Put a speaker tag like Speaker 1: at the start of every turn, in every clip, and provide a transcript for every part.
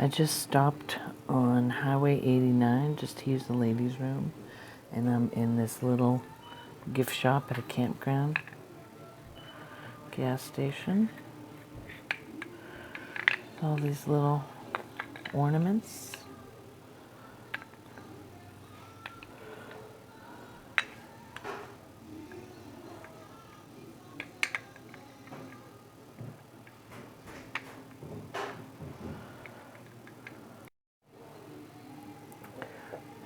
Speaker 1: I just stopped on Highway 89 just to use the ladies' room, and I'm in this little gift shop at a campground gas station. All these little ornaments.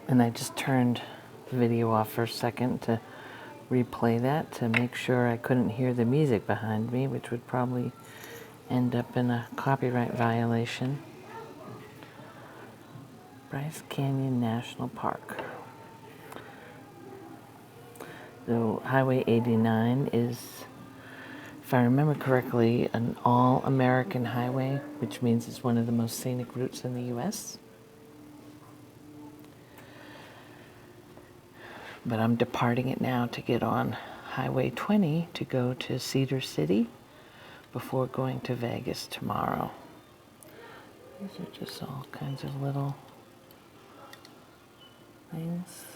Speaker 1: And I just turned the video off for a second to replay that to make sure I couldn't hear the music behind me, which would probably end up in a copyright violation. Bryce Canyon National Park. So Highway 89 is, if I remember correctly, an all-American highway, which means it's one of the most scenic routes in the U.S. But I'm departing it now to get on Highway 20 to go to Cedar City before going to Vegas tomorrow. These are just all kinds of little things.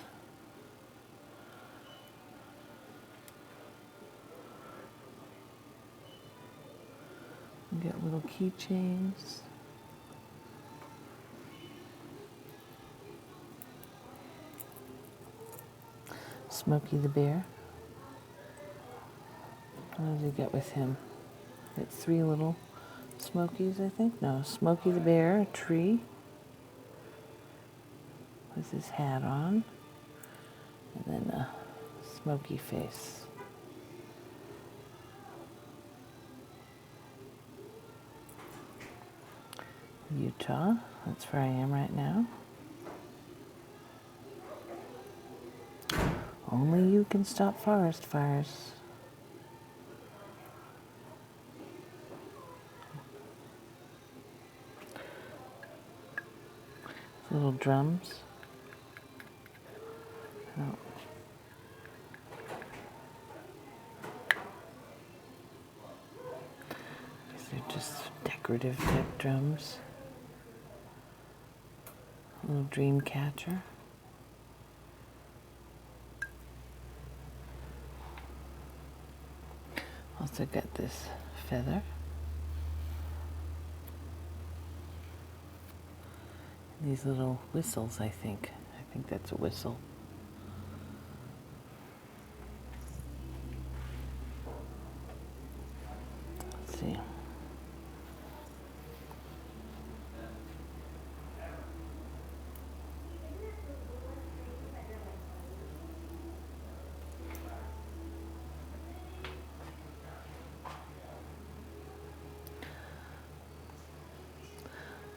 Speaker 1: You get little keychains. Smokey the Bear. What does he get with him? It's 3 little Smokies, I think. No, Smokey the Bear, a tree with his hat on, and then a smoky face. Utah, that's where I am right now. Only you can stop forest fires. Little drums. Oh. These are just decorative type drums. A little dream catcher. Also got this feather. These little whistles, I think. I think that's a whistle. Let's see.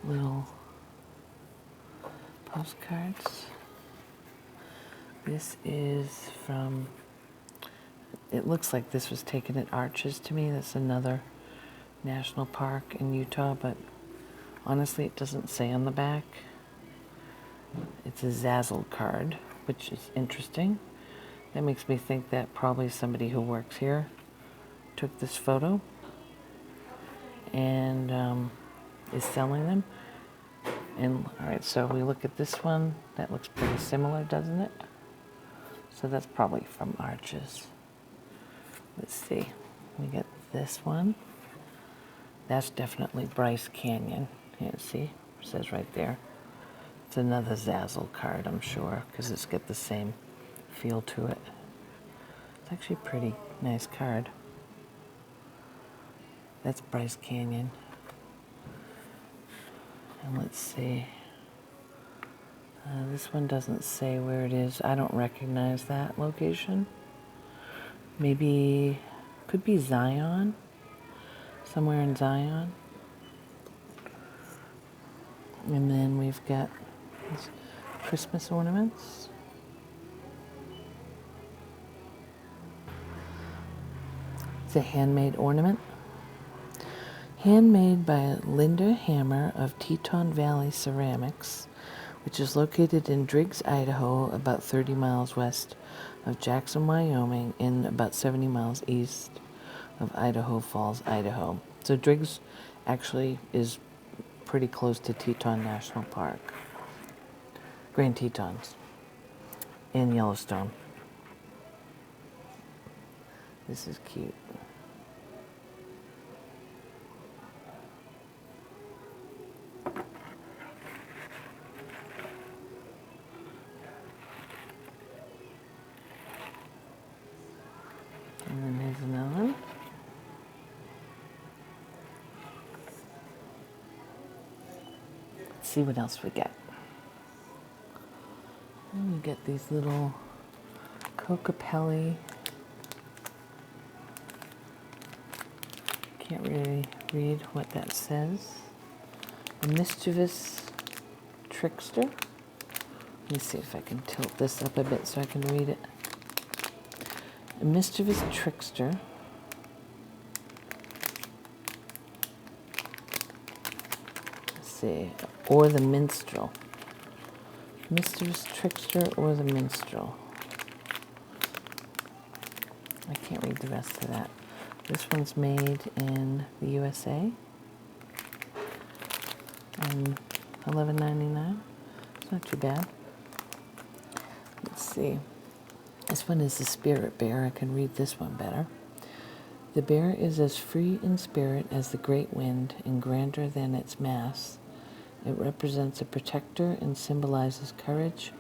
Speaker 1: Little postcards. This is from, it looks like this was taken at Arches to me. That's another national park in Utah, but honestly it doesn't say on the back. It's a Zazzle card, which is interesting. That makes me think that probably somebody who works here took this photo and is selling them. And all right, so we look at this one. That looks pretty similar, doesn't it? So that's probably from Arches. Let's see. We get this one. That's definitely Bryce Canyon. You see, it says right there. It's another Zazzle card, I'm sure, because it's got the same feel to it. It's actually a pretty nice card. That's Bryce Canyon. And let's see. This one doesn't say where it is. I don't recognize that location. Maybe, could be Zion. Somewhere in Zion. And then we've got these Christmas ornaments. It's a handmade ornament. Handmade by Linda Hammer of Teton Valley Ceramics, which is located in Driggs, Idaho, about 30 miles west of Jackson, Wyoming, and about 70 miles east of Idaho Falls, Idaho. So Driggs actually is pretty close to Teton National Park. Grand Tetons in Yellowstone. This is cute. And then here's another one. Let's see what else we get. And we get these little Kokopelli. Can't really read what that says. A mischievous trickster. Let me see if I can tilt this up a bit so I can read it. A mischievous trickster. Let's see. Or the minstrel. Mischievous trickster or the minstrel. I can't read the rest of that. This one's made in the USA. And $11.99. It's not too bad. Let's see. This one is the spirit bear. I can read this one better. The bear is as free in spirit as the great wind and grander than its mass. It represents a protector and symbolizes courage,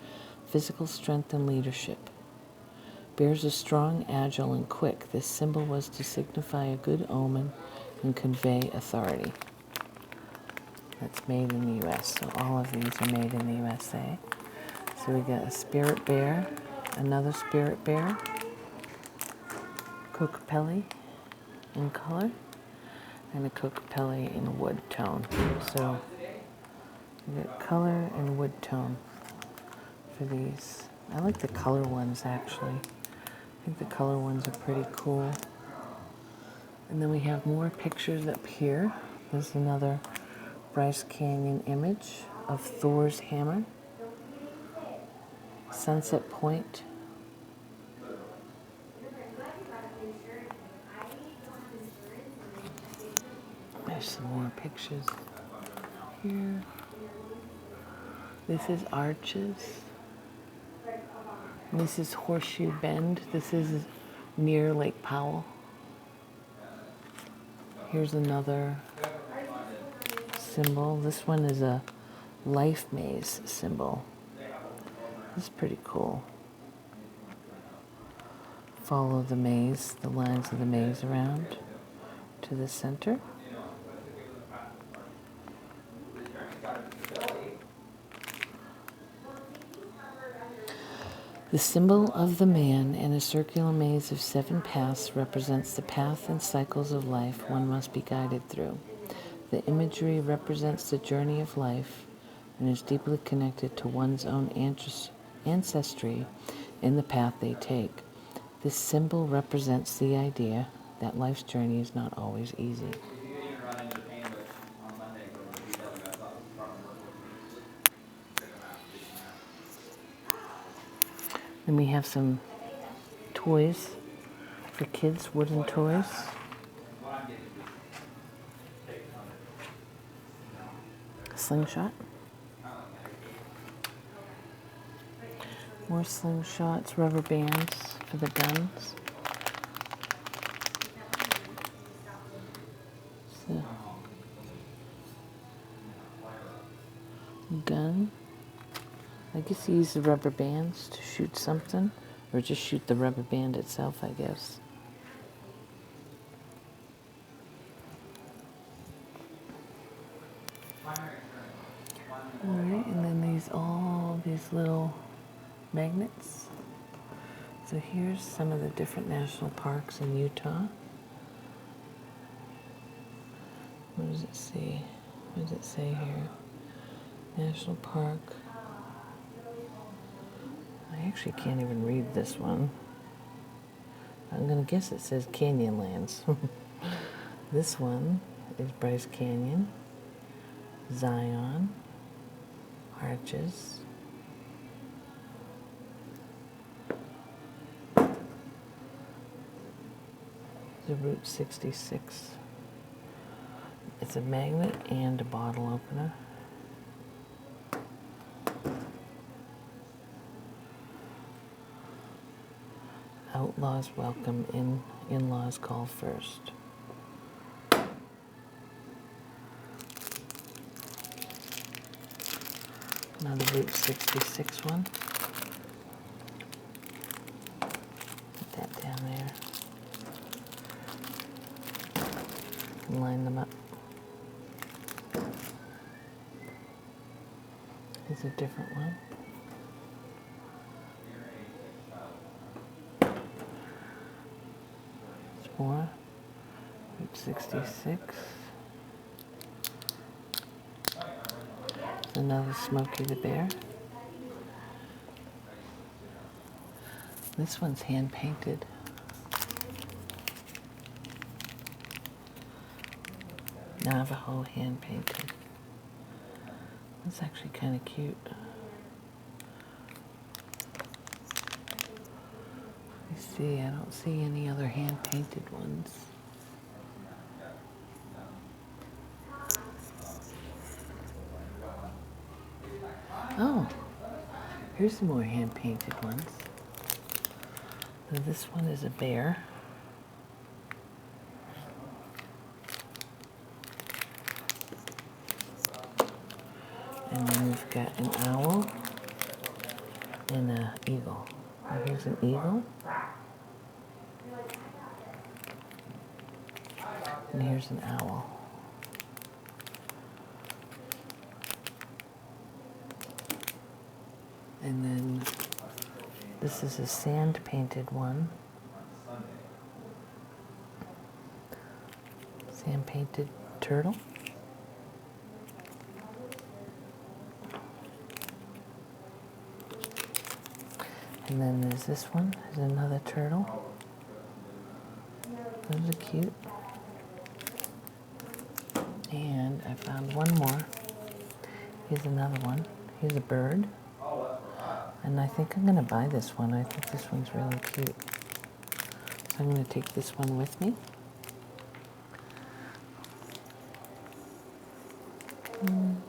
Speaker 1: physical strength, and leadership. Bears are strong, agile, and quick. This symbol was to signify a good omen and convey authority. That's made in the U.S., so all of these are made in the USA. So we got a spirit bear, another spirit bear, Kokopelli in color, and a Kokopelli in wood tone. So we got color and wood tone for these. I like the color ones, actually. I think the color ones are pretty cool. And then we have more pictures up here. There's another Bryce Canyon image of Thor's hammer. Sunset Point. There's some more pictures here. This is Arches. This is Horseshoe Bend. This is near Lake Powell. Here's another symbol. This one is a life maze symbol. This is pretty cool. Follow the maze, the lines of the maze around to the center. The symbol of the man in a circular maze of 7 paths represents the path and cycles of life one must be guided through. The imagery represents the journey of life and is deeply connected to one's own ancestry in the path they take. This symbol represents the idea that life's journey is not always easy. Then we have some toys for kids, wooden toys. Slingshot. More slingshots, rubber bands for the guns. So, gun. I guess you use the rubber bands to shoot something, or just shoot the rubber band itself, I guess. Alright, and then all these little magnets. So here's some of the different national parks in Utah. What does it say? What does it say here? National Park. I actually can't even read this one. I'm going to guess it says Canyonlands. This one is Bryce Canyon, Zion, Arches, the Route 66 It's a magnet and a bottle opener. Outlaws welcome, in-laws call first. Another Route 66 one. Put that down there. And line them up. Here's a different one. It's more. Route 66. Another Smokey the Bear. This one's hand painted. Navajo hand painted. That's actually kind of cute. You see, I don't see any other hand painted ones. Oh, here's some more hand painted ones. So this one is a bear. And then we've got an owl and an eagle. Oh, here's an eagle. And here's an owl. And then this is a sand painted one. Sand painted turtle. And then there's this one. There's another turtle. Those are cute. And I found one more. Here's another one. Here's a bird. And I think I'm going to buy this one. I think this one's really cute. So I'm going to take this one with me. And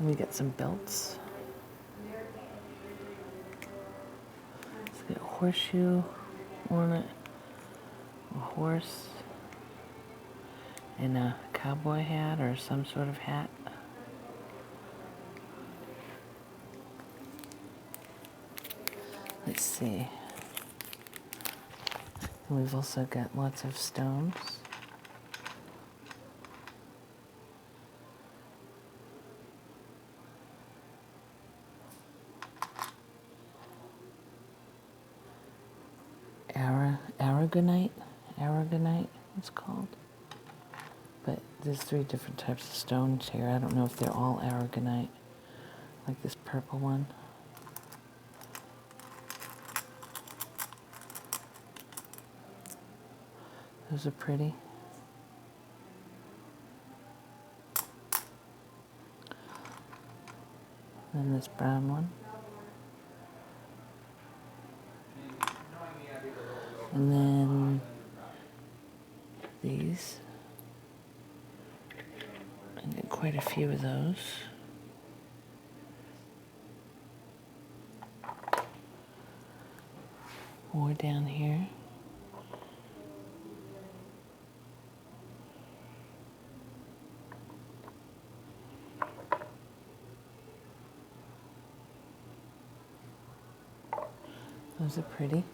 Speaker 1: we got some belts. It's got a horseshoe on it, a horse, and a cowboy hat or some sort of hat. Let's see. And we've also got lots of stones. Aragonite, it's called. But there's 3 different types of stones here. I don't know if they're all aragonite, like this purple one. Those are pretty. And this brown one. And then these. I get quite a few of those. More down here. Those are pretty.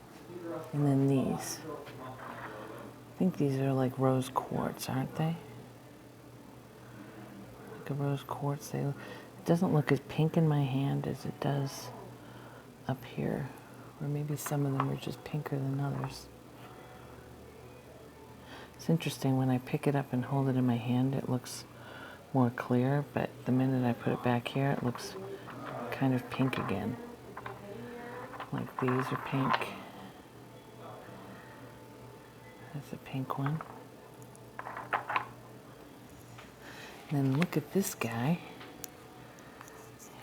Speaker 1: And then these. I think these are like rose quartz, aren't they? Like a rose quartz. It doesn't look as pink in my hand as it does up here. Or maybe some of them are just pinker than others. It's interesting, when I pick it up and hold it in my hand, it looks more clear, but the minute I put it back here, it looks kind of pink again. Like these are pink. That's a pink one. And then look at this guy.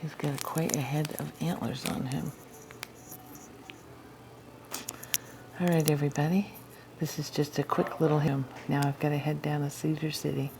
Speaker 1: He's got quite a head of antlers on him. All right, everybody. This is just a quick little hymn. Now I've got to head down to Cedar City.